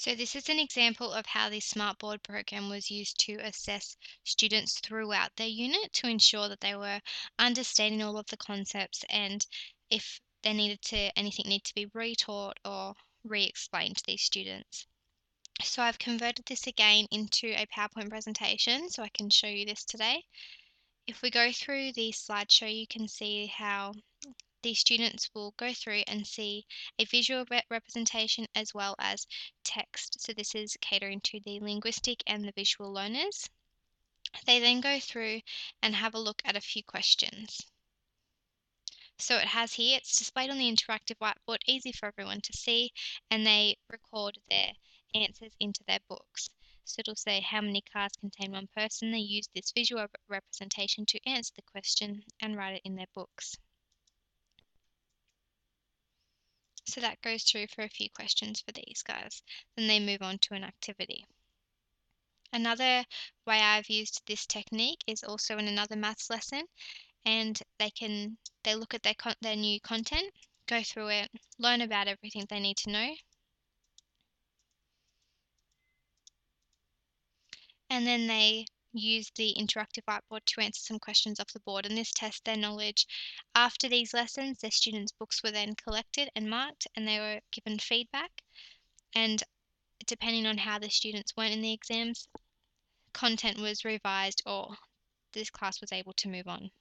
So this is an example of how the Smartboard program was used to assess students throughout their unit to ensure that they were understanding all of the concepts and if they needed to anything need to be retaught or re-explained to these students. So I've converted this again into a PowerPoint presentation so I can show you this today. If we go through the slideshow, you can see how the students will go through and see a visual representation as well as text. So this is catering to the linguistic and the visual learners. They then go through and have a look at a few questions. So it has here, it's displayed on the interactive whiteboard, easy for everyone to see, and they record their answers into their books. So it'll say how many cars contain one person. They use this visual representation to answer the question and write it in their books. So that goes through for a few questions for these guys. Then they move on to an activity. Another way I've used this technique is also in another maths lesson, and they look at their new content, go through it, learn about everything they need to know, and then they use the interactive whiteboard to answer some questions off the board, and this tests their knowledge. After these lessons, their students' books were then collected and marked, and they were given feedback, and depending on how the students went in the exams, content was revised or this class was able to move on.